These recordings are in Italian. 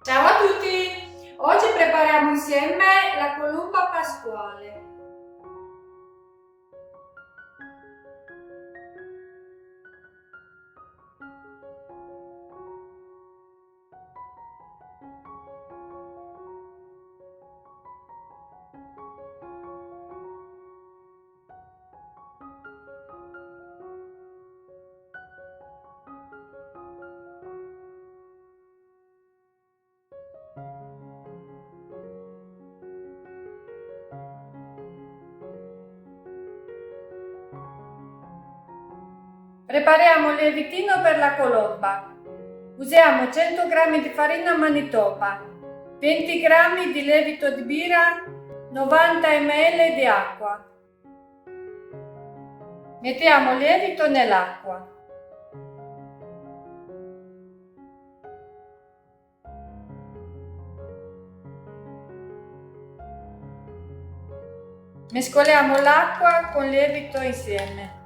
Ciao a tutti! Oggi prepariamo insieme la colomba pasquale. Prepariamo il lievitino per la colomba. Usiamo 100 g di farina Manitoba, 20 g di lievito di birra, 90 ml di acqua. Mettiamo il lievito nell'acqua. Mescoliamo l'acqua con il lievito insieme.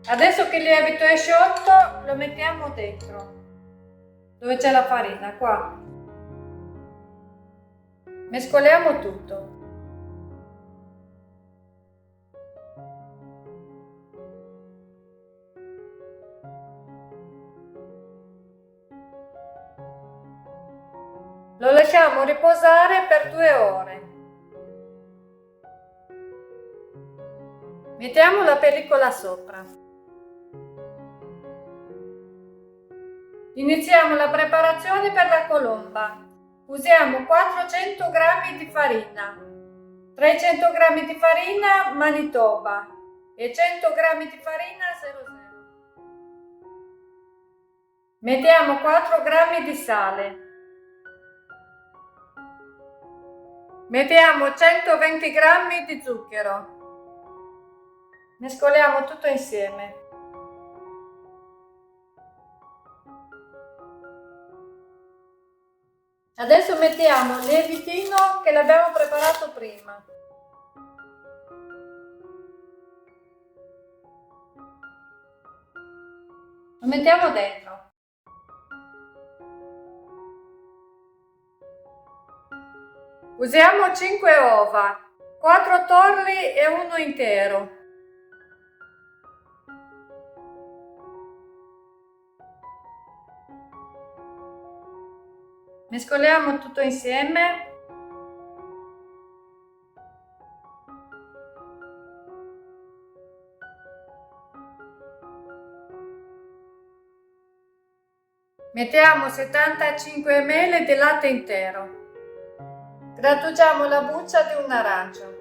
Adesso che il lievito è sciolto, lo mettiamo dentro, dove c'è la farina, qua. Mescoliamo tutto. Lo lasciamo riposare per 2 ore. Mettiamo la pellicola sopra. Iniziamo la preparazione per la colomba. Usiamo 400 g di farina, 300 g di farina Manitoba e 100 g di farina 00. Mettiamo 4 g di sale. Mettiamo 120 g di zucchero. Mescoliamo tutto insieme. Adesso mettiamo il lievitino che l'abbiamo preparato prima. Lo mettiamo dentro. Usiamo 5 uova, 4 torli e uno intero. Mescoliamo tutto insieme. Mettiamo 75 ml di latte intero. Grattugiamo la buccia di un arancio.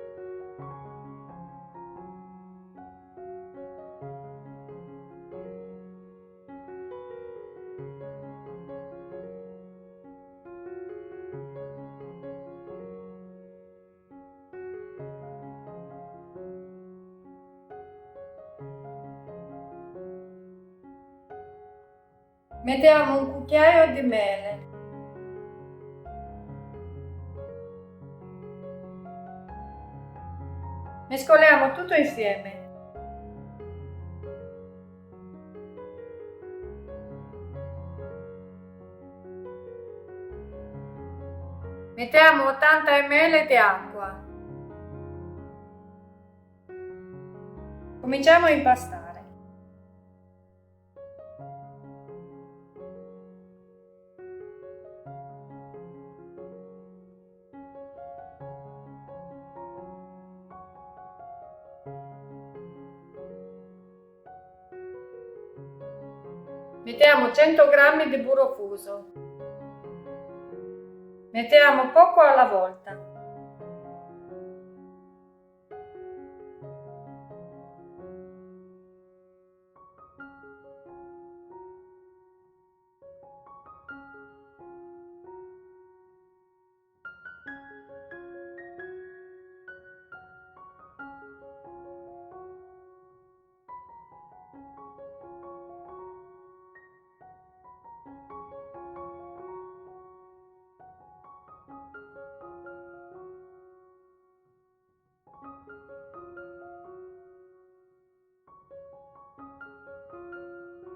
Mettiamo un cucchiaio di mele. Mescoliamo tutto insieme. Mettiamo 80 ml di acqua. Cominciamo a impastare. Mettiamo 100 g di burro fuso. Mettiamo poco alla volta.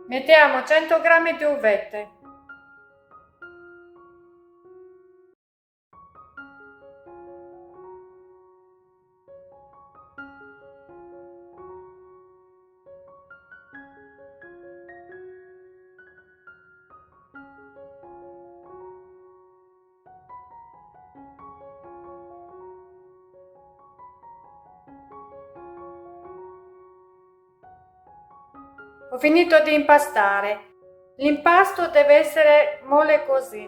Mettiamo 100 g di uvette. Ho finito di impastare. L'impasto deve essere molle così.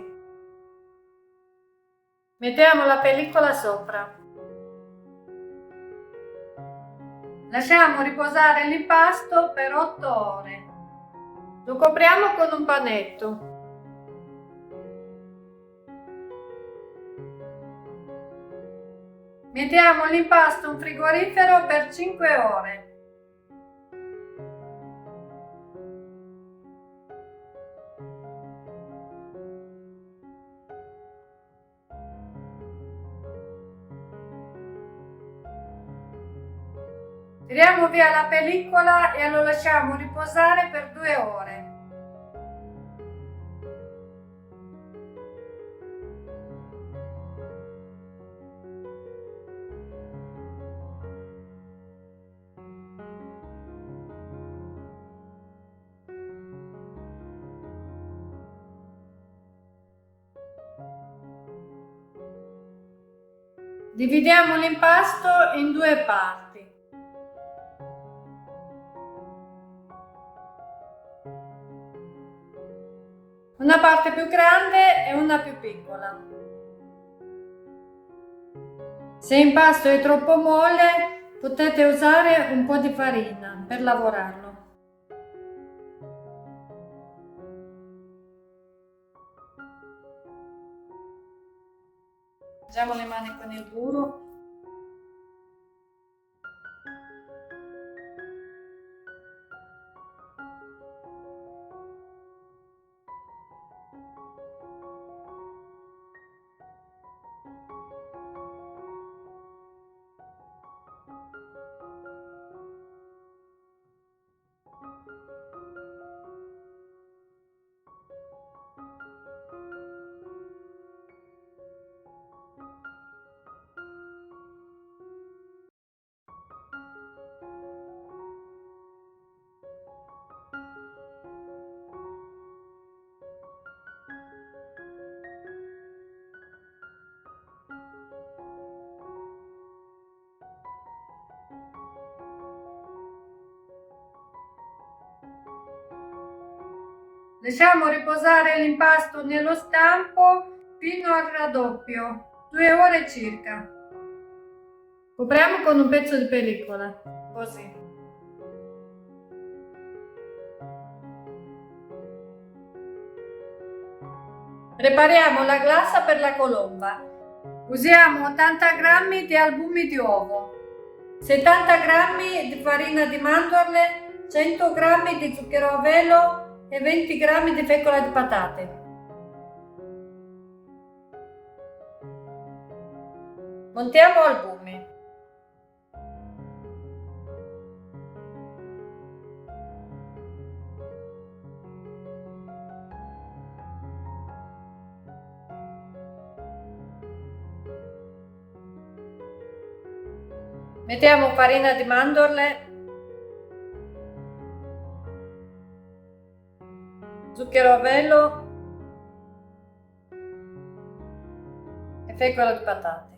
Mettiamo la pellicola sopra. Lasciamo riposare l'impasto per 8 ore. Lo copriamo con un panetto. Mettiamo l'impasto in frigorifero per 5 ore. Tiriamo via la pellicola e lo lasciamo riposare per 2 ore. Dividiamo l'impasto in 2 parti. Una parte più grande e una più piccola. Se l'impasto è troppo molle, potete usare un po' di farina per lavorarlo. Usiamo le mani con il burro. Lasciamo riposare l'impasto nello stampo fino al raddoppio, 2 ore circa. Copriamo con un pezzo di pellicola, così. Prepariamo la glassa per la colomba. Usiamo 80 g di albumi di uovo, 70 g di farina di mandorle, 100 g di zucchero a velo e 20 g di fecola di patate. Montiamo albumi. Mettiamo farina di mandorle, zucchero a velo e fecola di patate.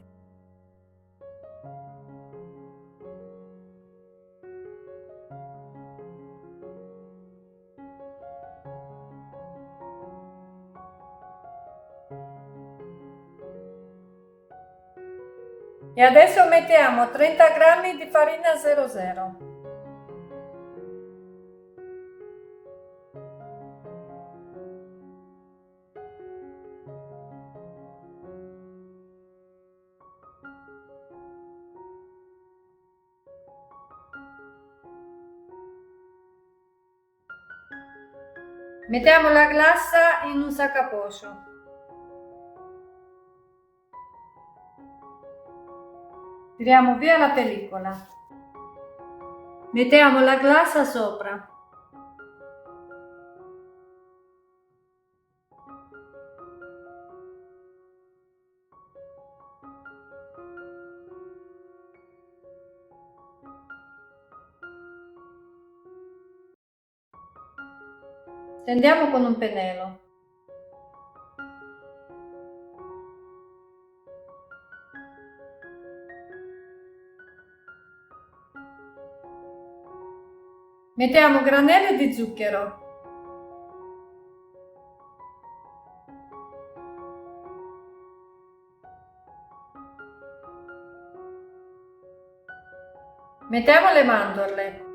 E adesso mettiamo 30 g di farina 00. Mettiamo la glassa in un saccaposcio. Tiriamo via la pellicola. Mettiamo la glassa sopra. Stendiamo con un pennello. Mettiamo granelli di zucchero. Mettiamo le mandorle.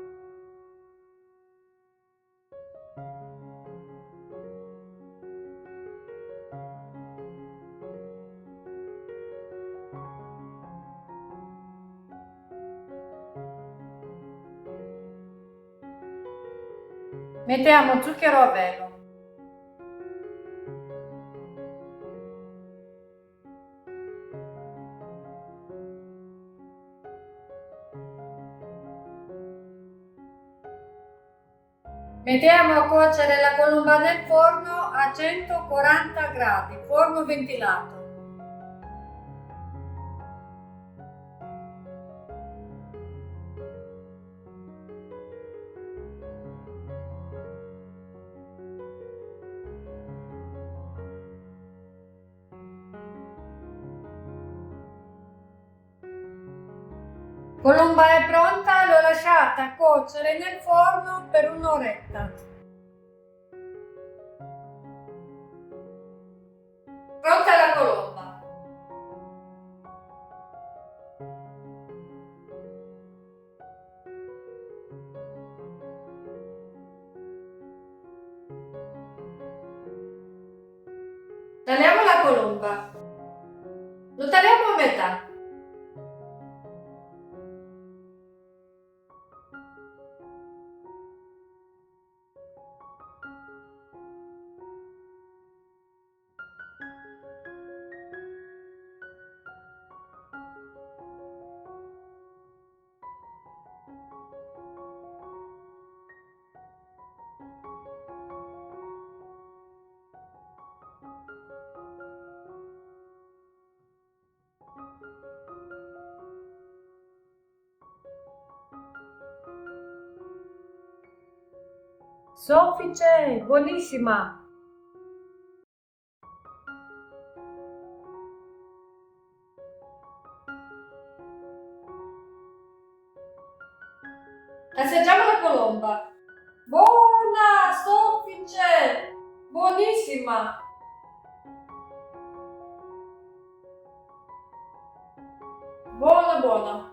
Mettiamo zucchero a velo. Mettiamo a cuocere la colomba nel forno a 140 gradi, forno ventilato. Colomba è pronta, l'ho lasciata cuocere nel forno per un'oretta. Pronta la colomba. Tagliamo la colomba. Lo tagliamo a metà. Soffice, buonissima! Assaggiamo la colomba. Buona, soffice, buonissima! Buona, buona!